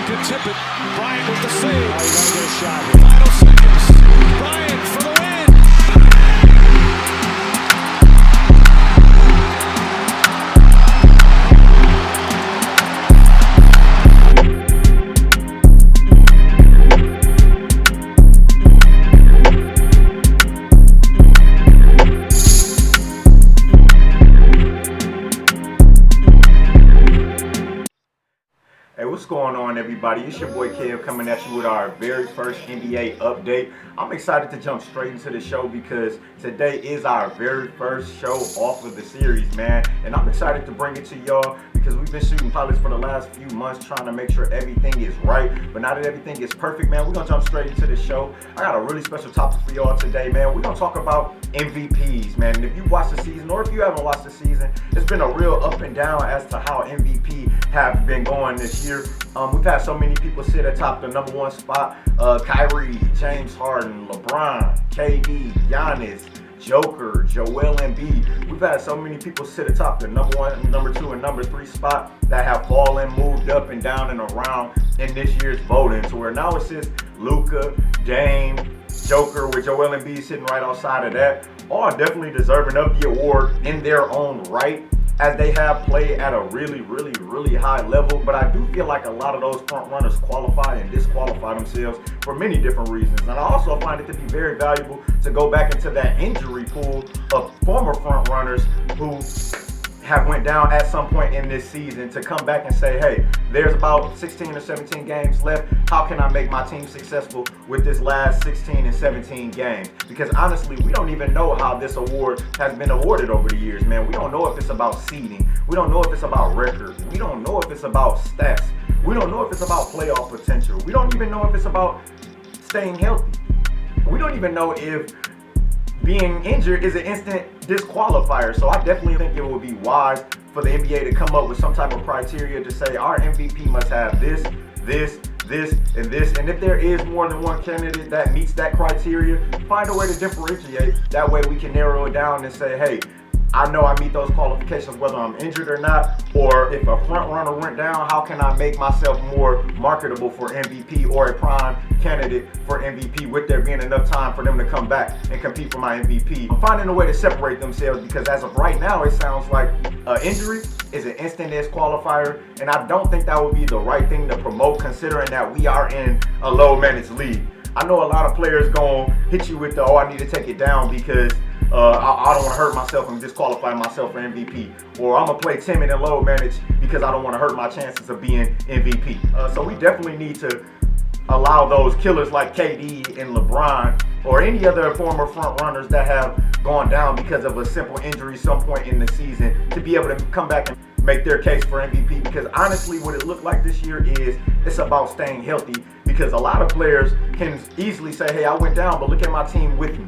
could tip it. Bryant with the save. Now you gotta get a shot here. Final seconds. Bryant for the win. Hey, what's going on, everybody? It's your boy Kev coming at you with our very first NBA update. I'm excited to jump straight into the show because today is our very first show off of the series, man. And I'm excited to bring it to y'all because we've been shooting pilots for the last few months trying to make sure everything is right. But now that everything is perfect, man, we're going to jump straight into the show. I got a really special topic for y'all today, man. We're going to talk about MVPs, man. And if you watched the season or if you haven't watched the season, it's been a real up and down as to how MVP have been going this year. We've had so many people sit atop the number one spot. Kyrie, James Harden, LeBron, KD, Giannis, Joker, Joel Embiid. We've had so many people sit atop the number one, number two, and number three spot that have fallen, moved up and down and around in this year's voting. To where now it's just Luka, Dame, Joker with Joel Embiid sitting right outside of that. All definitely deserving of the award in their own right, as they have played at a really high level. But I do feel like a lot of those front runners qualify and disqualify themselves for many different reasons. And I also find it to be very valuable to go back into that injury pool of former front runners who have went down at some point in this season to come back and say, hey, there's about 16 or 17 games left. How can I make my team successful with this last 16 and 17 games? Because honestly, we don't even know how this award has been awarded over the years, man. We don't know if it's about seeding. We don't know if it's about record. We don't know if it's about stats. We don't know if it's about playoff potential. We don't even know if it's about staying healthy. We don't even know if being injured is an instant disqualifier. So I definitely think it would be wise for the NBA to come up with some type of criteria to say our MVP must have this, and this. And if there is more than one candidate that meets that criteria, find a way to differentiate. That way we can narrow it down and say, hey, I know I meet those qualifications whether I'm injured or not, or if a front runner went down, how can I make myself more marketable for MVP or a prime candidate for MVP with there being enough time for them to come back and compete for my MVP. I'm finding a way to separate themselves because as of right now, it sounds like injury is an instant disqualifier, and I don't think that would be the right thing to promote considering that we are in a low managed league. I know a lot of players gonna hit you with the, oh, I need to take it down because I don't want to hurt myself and disqualify myself for MVP. Or I'm going to play timid and low managed because I don't want to hurt my chances of being MVP. So we definitely need to allow those killers like KD and LeBron or any other former front runners that have gone down because of a simple injury some point in the season to be able to come back and make their case for MVP. Because honestly, what it looked like this year is it's about staying healthy, because a lot of players can easily say, hey, I went down, but look at my team with me.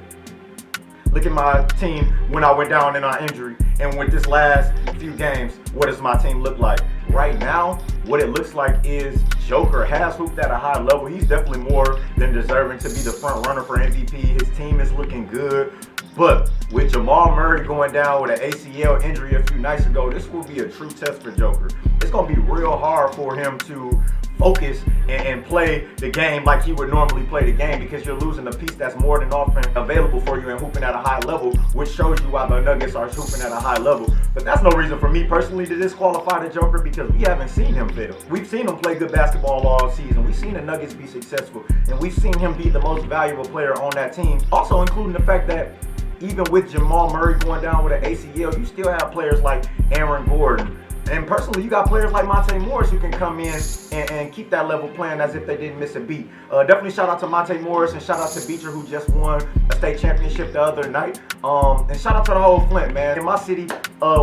Look at my team when I went down in our injury. And with this last few games, what does my team look like? Right now, what it looks like is Joker has hooped at a high level. He's definitely more than deserving to be the front runner for MVP. His team is looking good. But with Jamal Murray going down with an ACL injury a few nights ago, this will be a true test for Joker. It's going to be real hard for him to focus and play the game like he would normally play the game, because you're losing a piece that's more than often available for you and hooping at a high level, which shows you why the Nuggets are hooping at a high level. But that's no reason for me personally to disqualify the Joker, because we haven't seen him fail. We've seen him play good basketball all season. We've seen the Nuggets be successful, and we've seen him be the most valuable player on that team. Also including the fact that even with Jamal Murray going down with an ACL, you still have players like Aaron Gordon. And personally, you got players like Monte Morris who can come in and keep that level playing as if they didn't miss a beat. Definitely shout out to Monte Morris and shout out to Beecher, who just won a state championship the other night. And shout out to the whole Flint, man. In my city,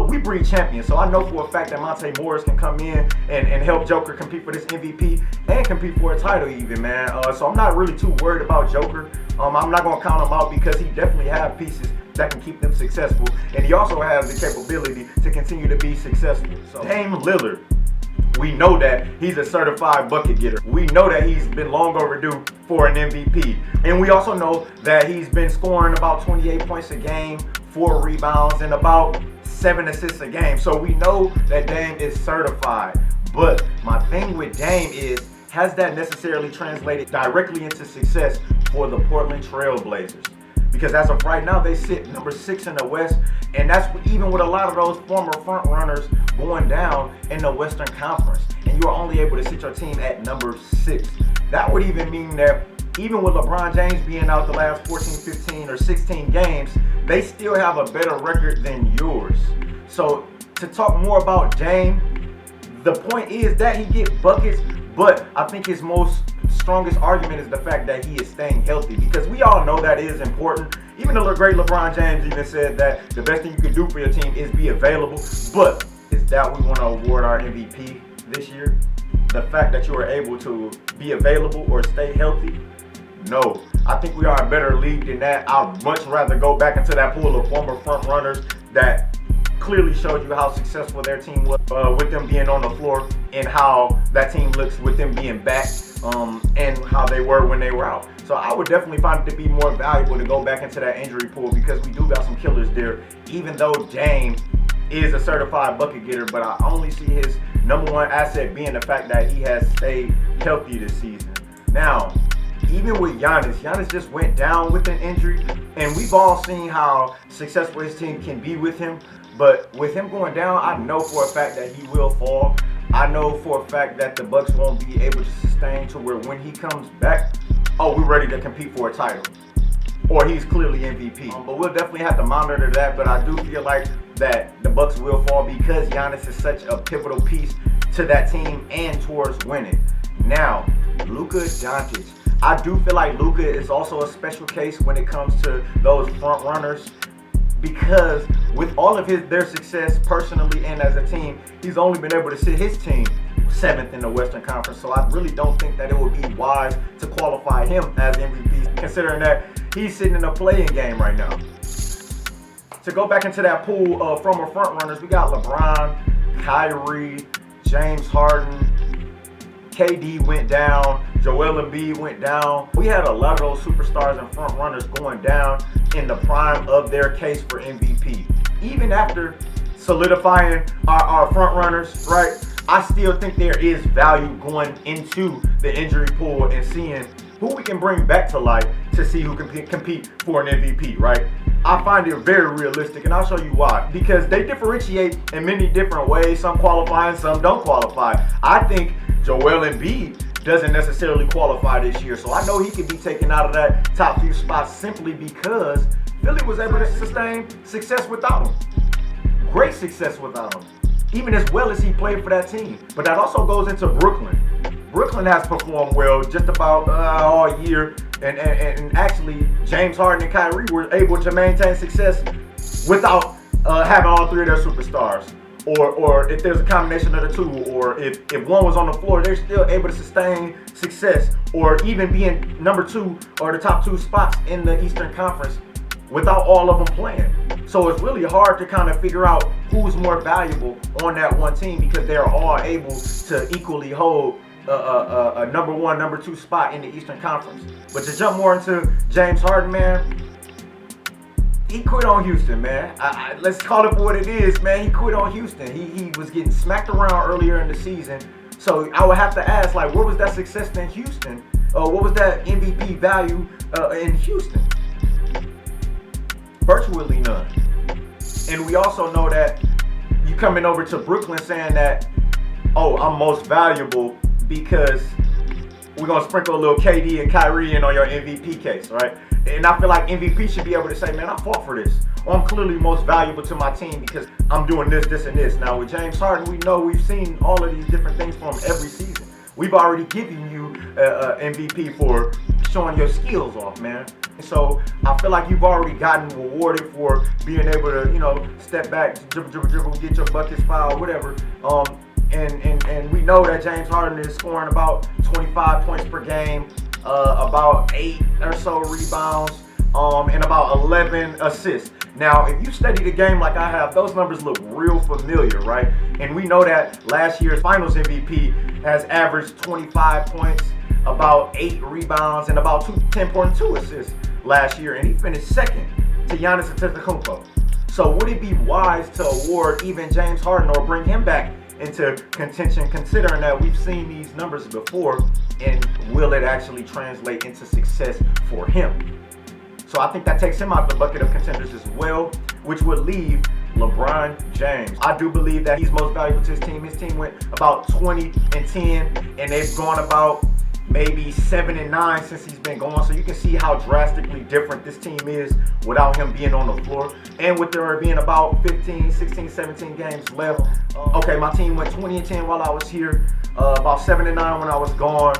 we breed champions. So I know for a fact that Monte Morris can come in and help Joker compete for this MVP and compete for a title even, man. So I'm not really too worried about Joker. I'm not going to count him out because he definitely has pieces that can keep them successful, and he also has the capability to continue to be successful. So Dame Lillard, we know that he's a certified bucket getter. We know that he's been long overdue for an MVP, and we also know that he's been scoring about 28 points a game, 4 rebounds, and about 7 assists a game. So we know that Dame is certified. But my thing with Dame is has that necessarily translated directly into success for the Portland Trail Blazers? Because as of right now, they sit number 6 in the West, and that's even with a lot of those former front runners going down in the Western Conference, and you are only able to sit your team at number 6. That would even mean that even with LeBron James being out the last 14, 15, or 16 games, they still have a better record than yours. So to talk more about James, the point is that he gets buckets, but I think his most strongest argument is the fact that he is staying healthy, because we all know that is important. Even the great LeBron James even said that the best thing you can do for your team is be available. But is that we want to award our MVP this year? The fact that you are able to be available or stay healthy? No. I think we are a better league than that. I'd much rather go back into that pool of former front runners that clearly showed you how successful their team was with them being on the floor, and how that team looks with them being back, and how they were when they were out. So I would definitely find it to be more valuable to go back into that injury pool, because we do got some killers there, even though James is a certified bucket getter. But I only see his number one asset being the fact that he has stayed healthy this season. Now, even with Giannis just went down with an injury, and we've all seen how successful his team can be with him. But with him going down, I know for a fact that he will fall. I know for a fact that the Bucks won't be able to sustain to where when he comes back, oh, we're ready to compete for a title, or he's clearly MVP. But we'll definitely have to monitor that. But I do feel like that the Bucks will fall, because Giannis is such a pivotal piece to that team and towards winning. Now, Luka Doncic. I do feel like Luka is also a special case when it comes to those front runners, because with all of their success personally and as a team, he's only been able to sit his team 7th in the Western Conference. So I really don't think that it would be wise to qualify him as MVP, considering that he's sitting in a play-in game right now. To go back into that pool of former front runners, we got LeBron, Kyrie, James Harden, KD went down, Joel Embiid went down. We had a lot of those superstars and front runners going down in the prime of their case for MVP. Even after solidifying our front runners, right, I still think there is value going into the injury pool and seeing who we can bring back to life to see who can compete for an MVP, right? I find it very realistic, and I'll show you why. Because they differentiate in many different ways. Some qualify and some don't qualify. I think Joel Embiid doesn't necessarily qualify this year, so I know he could be taken out of that top few spots simply because Philly was able to sustain success without him. Great success without him, even as well as he played for that team. But that also goes into Brooklyn. Brooklyn has performed well just about all year, and actually James Harden and Kyrie were able to maintain success without having all three of their superstars. Or if there's a combination of the two, or if one was on the floor, they're still able to sustain success, or even being number 2 or the top 2 spots in the Eastern Conference without all of them playing. So it's really hard to kind of figure out who's more valuable on that one team, because they're all able to equally hold a number 1, number 2 spot in the Eastern Conference. But to jump more into James Harden, man, he quit on Houston, man. Let's call it for what it is, man. He quit on Houston. He was getting smacked around earlier in the season. So I would have to ask, like, what was that success in Houston? What was that MVP value in Houston? Virtually none. And we also know that you coming over to Brooklyn saying that, oh, I'm most valuable because we're going to sprinkle a little KD and Kyrie in on your MVP case, right? And I feel like MVP should be able to say, man, I fought for this. Or I'm clearly most valuable to my team because I'm doing this, this, and this. Now with James Harden, we know we've seen all of these different things from him every season. We've already given you MVP for showing your skills off, man. And so I feel like you've already gotten rewarded for being able to, step back, dribble, get your buckets, foul, whatever. And we know that James Harden is scoring about 25 points per game, about 8 or so rebounds, and about 11 assists. Now, if you study the game like I have, those numbers look real familiar, right? And we know that last year's Finals MVP has averaged 25 points, about 8 rebounds, and about 10.2 assists last year, and he finished second to Giannis TheOGVo. So would it be wise to award even James Harden or bring him back into contention, considering that we've seen these numbers before, and will it actually translate into success for him? So I think that takes him out the bucket of contenders as well, which would leave LeBron James. I do believe that he's most valuable to his team. His team went about 20-10, and they've gone about maybe 7-9 since he's been gone. So you can see how drastically different this team is without him being on the floor. And with there being about 15, 16, 17 games left. Okay, my team went 20-10 while I was here, about 7-9 when I was gone.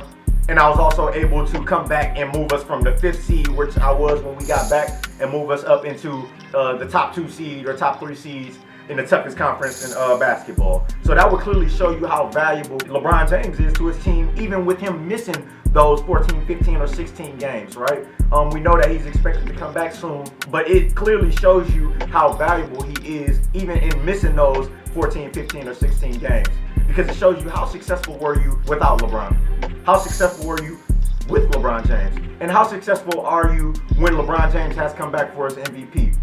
And I was also able to come back and move us from the 5th seed, which I was when we got back, and move us up into the top 2 seed or top 3 seeds in the toughest conference in basketball. So that would clearly show you how valuable LeBron James is to his team, even with him missing those 14, 15, or 16 games, right? We know that he's expected to come back soon, but it clearly shows you how valuable he is, even in missing those 14, 15, or 16 games. Because it shows you how successful were you without LeBron? How successful were you with LeBron James? And how successful are you when LeBron James has come back for his MVP?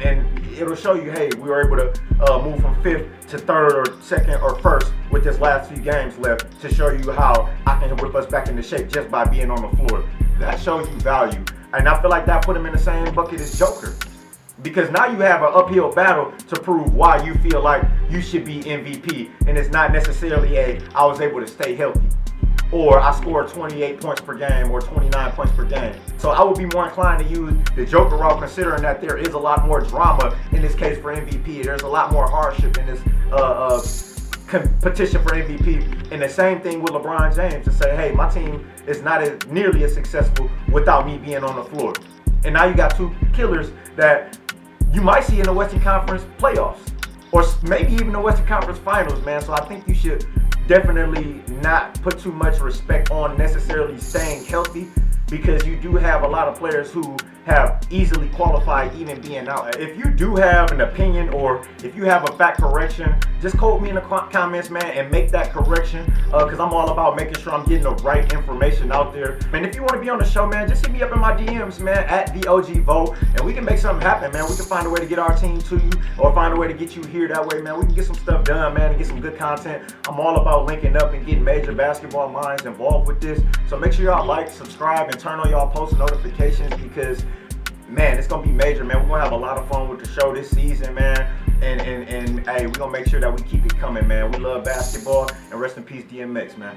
And it'll show you, hey, we were able to move from 5th to 3rd or 2nd or 1st with this last few games left, to show you how I can whip us back into shape just by being on the floor. That shows you value. And I feel like that put him in the same bucket as Joker. Because now you have an uphill battle to prove why you feel like you should be MVP. And it's not necessarily I was able to stay healthy, or I scored 28 points per game or 29 points per game. So I would be more inclined to use the Joker route, considering that there is a lot more drama in this case for MVP. There's a lot more hardship in this competition for MVP. And the same thing with LeBron James, to say, hey, my team is not nearly as successful without me being on the floor. And now you got 2 killers that you might see in the Western Conference playoffs, or maybe even the Western Conference Finals, man. So I think you should definitely not put too much respect on necessarily staying healthy, because you do have a lot of players who have easily qualified even being out. If you do have an opinion, or if you have a fact correction, just quote me in the comments, man, and make that correction, because I'm all about making sure I'm getting the right information out there. And if you want to be on the show, man, just hit me up in my DMs, man, at TheOGVo, and we can make something happen, man. We can find a way to get our team to you, or find a way to get you here. That way, man, we can get some stuff done, man, and get some good content. I'm all about linking up and getting major basketball minds involved with this. So make sure y'all like, subscribe, and turn on y'all post notifications, because man, it's gonna be major, man. We're gonna have a lot of fun with the show this season, man. And hey, we're gonna make sure that we keep it coming, man. We love basketball, and rest in peace, DMX, man.